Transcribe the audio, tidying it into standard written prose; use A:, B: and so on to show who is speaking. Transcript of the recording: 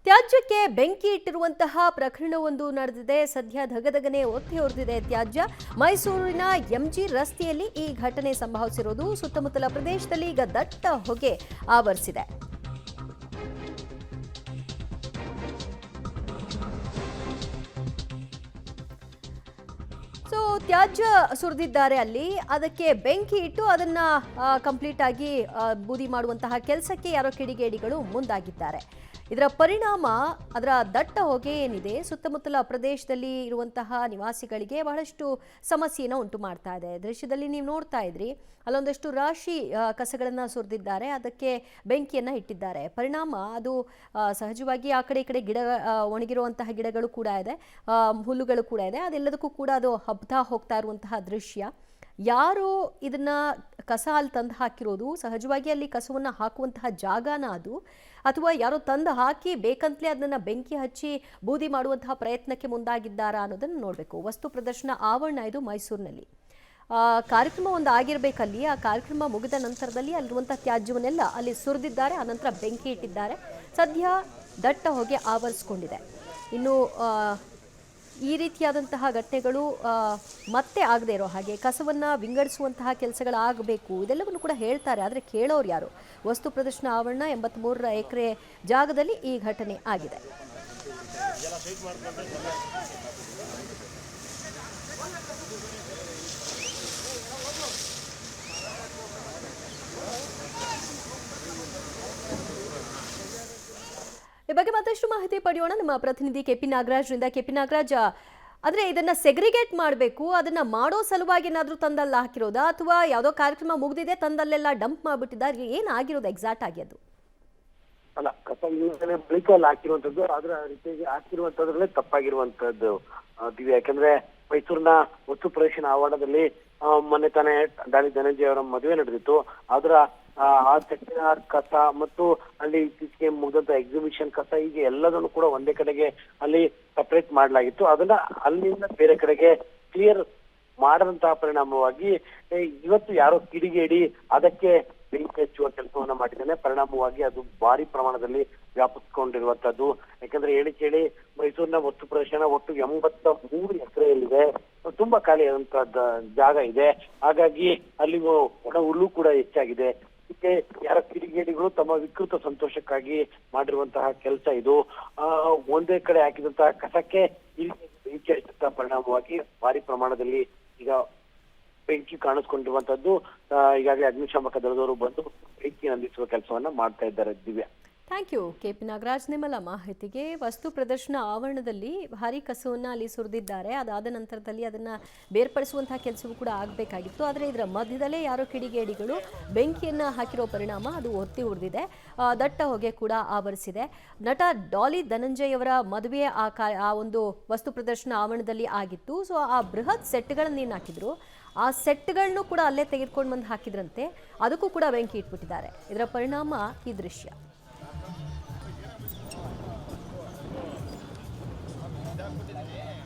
A: ತ್ಯಾಜ್ಯಕ್ಕೆ ಬೆಂಕಿ ಇಟ್ಟಿರುವಂತಹ ಪ್ರಕರಣವೊಂದು ನಡೆದಿದೆ. ಸದ್ಯ ಧಗಧಗನೆ ಒತ್ತಿ ಹೊರದಿದೆ ತ್ಯಾಜ್ಯ. ಮೈಸೂರಿನ ಎಂಜಿ ರಸ್ತೆಯಲ್ಲಿ ಈ ಘಟನೆ ಸಂಭವಿಸಿರೋದು. ಸುತ್ತಮುತ್ತಲ ಪ್ರದೇಶದಲ್ಲಿ ಈಗ ದಟ್ಟ ಹೊಗೆ ಆವರಿಸಿದೆ. ತ್ಯಾಜ್ಯ ಸುರಿದಿದ್ದಾರೆ ಅಲ್ಲಿ, ಅದಕ್ಕೆ ಬೆಂಕಿ ಇಟ್ಟು ಅದನ್ನ ಕಂಪ್ಲೀಟ್ ಆಗಿ ಬೂದಿ ಮಾಡುವಂತಹ ಕೆಲಸಕ್ಕೆ ಯಾರೋ ಕಿಡಿಗೇಡಿಗಳು ಮುಂದಾಗಿದ್ದಾರೆ. ಇದರ ಪರಿಣಾಮ ಅದರ ದಟ್ಟ ಹೊಗೆ ಏನಿದೆ ಸುತ್ತಮುತ್ತಲ ಪ್ರದೇಶದಲ್ಲಿ ಇರುವಂತಹ ನಿವಾಸಿಗಳಿಗೆ ಬಹಳಷ್ಟು ಸಮಸ್ಯೆಯನ್ನು ಉಂಟು ಮಾಡ್ತಾ ಇದೆ. ದೃಶ್ಯದಲ್ಲಿ ನೀವು ನೋಡ್ತಾ ಇದ್ರಿ, ಅಲ್ಲೊಂದಷ್ಟು ರಾಶಿ ಕಸಗಳನ್ನು ಸುರಿದಿದ್ದಾರೆ, ಅದಕ್ಕೆ ಬೆಂಕಿಯನ್ನು ಇಟ್ಟಿದ್ದಾರೆ. ಪರಿಣಾಮ ಅದು ಸಹಜವಾಗಿ ಆ ಕಡೆ ಈ ಕಡೆ ಗಿಡ ಒಣಗಿರುವಂತಹ ಗಿಡಗಳು ಕೂಡ ಇದೆ, ಹುಲ್ಲುಗಳು ಕೂಡ ಇದೆ, ಅದೆಲ್ಲದಕ್ಕೂ ಕೂಡ ಅದು ಹಬ್ತಾ ಹೋಗ್ತಾ ಇರುವಂತಹ ದೃಶ್ಯ. ಯಾರು ಇದನ್ನ ಕಸ ಅಲ್ಲಿ ತಂದು ಹಾಕಿರೋದು, ಸಹಜವಾಗಿ ಅಲ್ಲಿ ಕಸವನ್ನು ಹಾಕುವಂತಹ ಜಾಗನ ಅದು, ಅಥವಾ ಯಾರೋ ತಂದು ಹಾಕಿ ಬೇಕಂತಲೇ ಅದನ್ನ ಬೆಂಕಿ ಹಚ್ಚಿ ಬೂದಿ ಮಾಡುವಂತಹ ಪ್ರಯತ್ನಕ್ಕೆ ಮುಂದಾಗಿದ್ದಾರಾ ಅನ್ನೋದನ್ನು ನೋಡಬೇಕು. ವಸ್ತು ಪ್ರದರ್ಶನ ಆವರಣ ಇದು ಮೈಸೂರಿನಲ್ಲಿ. ಕಾರ್ಯಕ್ರಮ ಒಂದು ಆಗಿರಬೇಕಲ್ಲಿ, ಆ ಕಾರ್ಯಕ್ರಮ ಮುಗಿದ ನಂತರದಲ್ಲಿ ಅಲ್ಲಿರುವಂತಹ ತ್ಯಾಜ್ಯವನ್ನೆಲ್ಲ ಅಲ್ಲಿ ಸುರಿದಿದ್ದಾರೆ, ಆನಂತರ ಬೆಂಕಿ ಇಟ್ಟಿದ್ದಾರೆ. ಸದ್ಯ ದಟ್ಟ ಹೊಗೆ ಆವರಿಸಿಕೊಂಡಿದೆ. ಇನ್ನು ಈ ರೀತಿಯಾದಂತಹ ಘಟನೆಗಳು ಮತ್ತೆ ಆಗದೆ ಇರೋ ಹಾಗೆ ಕಸವನ್ನು ವಿಂಗಡಿಸುವಂತಹ ಕೆಲಸಗಳಾಗಬೇಕು, ಇದೆಲ್ಲವನ್ನು ಕೂಡ ಹೇಳ್ತಾರೆ. ಆದರೆ ಕೇಳೋರು ಯಾರು? ವಸ್ತು ಪ್ರದರ್ಶನ ಆವರಣ 83 ಎಕರೆ ಜಾಗದಲ್ಲಿ ಈ ಘಟನೆ ಆಗಿದೆ. ಈ ಬಗ್ಗೆ ಮತ್ತಷ್ಟು ಮಾಹಿತಿ ಪಡೆಯೋಣ ನಮ್ಮ ಪ್ರತಿನಿಧಿ ಕೆಪಿ ನಾಗರಾಜ್ರಿಂದ. ಕೆಪಿ ನಾಗರಾಜ್, ಆದರೆ ಇದನ್ನ ಸೆಗ್ರಿಗೇಟ್ ಮಾಡಬೇಕು, ಅದನ್ನ ಮಾಡೋ ಸಲುವಾಗಿ ಏನಾದರೂ ತಂದಲ್ಲ ಹಾಕಿರೋದಾ, ಅಥವಾ ಯಾವುದೋ ಕಾರ್ಯಕ್ರಮ ಮುಗಿದಿದೆ ತಂದಲ್ಲೆಲ್ಲ ಡಂಪ್ ಮಾಡಿಬಿಟ್ಟಿದ್ದಾರೆ? ಏನಾಗಿರೋದು ಎಕ್ಸಾಕ್ಟ್ ಆಗಿ? ಅದು
B: ಅಲ್ಲ, ಕಸ ಬಳಿಕ ಅಲ್ಲಿ ಹಾಕಿರುವಂತದ್ದು, ಅದರ ರೀತಿಯಾಗಿ ಹಾಕಿರುವಂತದ್ರಲ್ಲೇ ತಪ್ಪಾಗಿರುವಂತದ್ದು ದಿವ್ಯ. ಯಾಕಂದ್ರೆ ಮೈಸೂರಿನ ವಸ್ತು ಪ್ರದರ್ಶನ ಆವರಣದಲ್ಲಿ ಮೊನ್ನೆ ತಾನೇ ಡಾಲಿ ಧನಂಜಯ ಅವರ ಮದುವೆ ನಡೆದಿತ್ತು. ಅದರ ಆ ಸೆಟ್ಟಿನ ಕಸ ಮತ್ತು ಅಲ್ಲಿ ಇತ್ತೀಚೆಗೆ ಮುಗಿದಂತ ಎಕ್ಸಿಬಿಷನ್ ಕಸ, ಹೀಗೆ ಎಲ್ಲದನ್ನು ಕೂಡ ಒಂದೇ ಕಡೆಗೆ ಅಲ್ಲಿ ಸಪರೇಟ್ ಮಾಡಲಾಗಿತ್ತು. ಅದನ್ನ ಅಲ್ಲಿಂದ ಬೇರೆ ಕಡೆಗೆ ಕ್ಲಿಯರ್ ಮಾಡದಂತಹ ಪರಿಣಾಮವಾಗಿ ಇವತ್ತು ಯಾರೋ ಕಿಡಿಗೇಡಿ ಅದಕ್ಕೆ ಬೆಂಕಿ ಹಚ್ಚುವ ಕೆಲಸವನ್ನ ಮಾಡಿದ್ದಾನೆ. ಪರಿಣಾಮವಾಗಿ ಅದು ಭಾರಿ ಪ್ರಮಾಣದಲ್ಲಿ ವ್ಯಾಪಿಸಿಕೊಂಡಿರುವಂತದ್ದು. ಯಾಕಂದ್ರೆ ಹೇಳಿ ಕೇಳಿ ಮೈಸೂರಿನ ವಸ್ತು ಪ್ರದರ್ಶನ ಒಟ್ಟು 83 ಎಕರೆಯಲ್ಲಿದೆ, ತುಂಬಾ ಖಾಲಿಯಾದಂತಹ ಜಾಗ ಇದೆ. ಹಾಗಾಗಿ ಅಲ್ಲಿ ಒಣ ಹುಲ್ಲು ಕೂಡ ಹೆಚ್ಚಾಗಿದೆ. ಇದಕ್ಕೆ ಯಾರ ಕಿಡಿಗೇಡಿಗಳು ತಮ್ಮ ವಿಕೃತ ಸಂತೋಷಕ್ಕಾಗಿ ಮಾಡಿರುವಂತಹ ಕೆಲಸ ಇದು. ಒಂದೇ ಕಡೆ ಹಾಕಿದಂತಹ ಕಸಕ್ಕೆ ಬೆಂಕಿ ಹಚ್ಚುವಂತಹ ಪರಿಣಾಮವಾಗಿ ಭಾರಿ ಪ್ರಮಾಣದಲ್ಲಿ ಈಗ ಬೆಂಕಿ ಕಾಣಿಸ್ಕೊಂಡಿರುವಂತದ್ದು. ಈಗಾಗಲೇ ಅಗ್ನಿಶಾಮಕ ದಳದವರು ಬಂದು ಬೆಂಕಿ ನಂದಿಸುವ ಕೆಲಸವನ್ನ ಮಾಡ್ತಾ ಇದ್ದಾರೆ. ದಿವ್ಯ,
A: ಥ್ಯಾಂಕ್ ಯು ಕೆಪಿ ನಾಗರಾಜ್ ನಿಮ್ಮಲ್ಲ ಮಾಹಿತಿಗೆ. ವಸ್ತು ಪ್ರದರ್ಶನ ಆವರಣದಲ್ಲಿ ಭಾರಿ ಕಸವನ್ನು ಅಲ್ಲಿ ಸುರಿದಿದ್ದಾರೆ. ಅದಾದ ನಂತರದಲ್ಲಿ ಅದನ್ನು ಬೇರ್ಪಡಿಸುವಂತಹ ಕೆಲಸವೂ ಕೂಡ ಆಗಬೇಕಾಗಿತ್ತು. ಆದರೆ ಇದರ ಮಧ್ಯದಲ್ಲೇ ಯಾರೋ ಕಿಡಿಗೇಡಿಗಳು ಬೆಂಕಿಯನ್ನು ಹಾಕಿರೋ ಪರಿಣಾಮ ಅದು ಒತ್ತಿ ಉರಿದಿದೆ, ದಟ್ಟ ಹೊಗೆ ಕೂಡ ಆವರಿಸಿದೆ. ನಟ ಡಾಲಿ ಧನಂಜಯ್ ಅವರ ಮದುವೆ ಆ ಒಂದು ವಸ್ತು ಪ್ರದರ್ಶನ ಆವರಣದಲ್ಲಿ ಆಗಿತ್ತು. ಸೊ ಆ ಬೃಹತ್ ಸೆಟ್ಗಳನ್ನು ಏನು ಹಾಕಿದ್ರು, ಆ ಸೆಟ್ಗಳನ್ನು ಕೂಡ ಅಲ್ಲೇ ತೆಗೆದುಕೊಂಡು ಬಂದು ಹಾಕಿದ್ರಂತೆ, ಅದಕ್ಕೂ ಕೂಡ ಬೆಂಕಿ ಇಟ್ಬಿಟ್ಟಿದ್ದಾರೆ. ಇದರ ಪರಿಣಾಮ ಈ ದೃಶ್ಯ.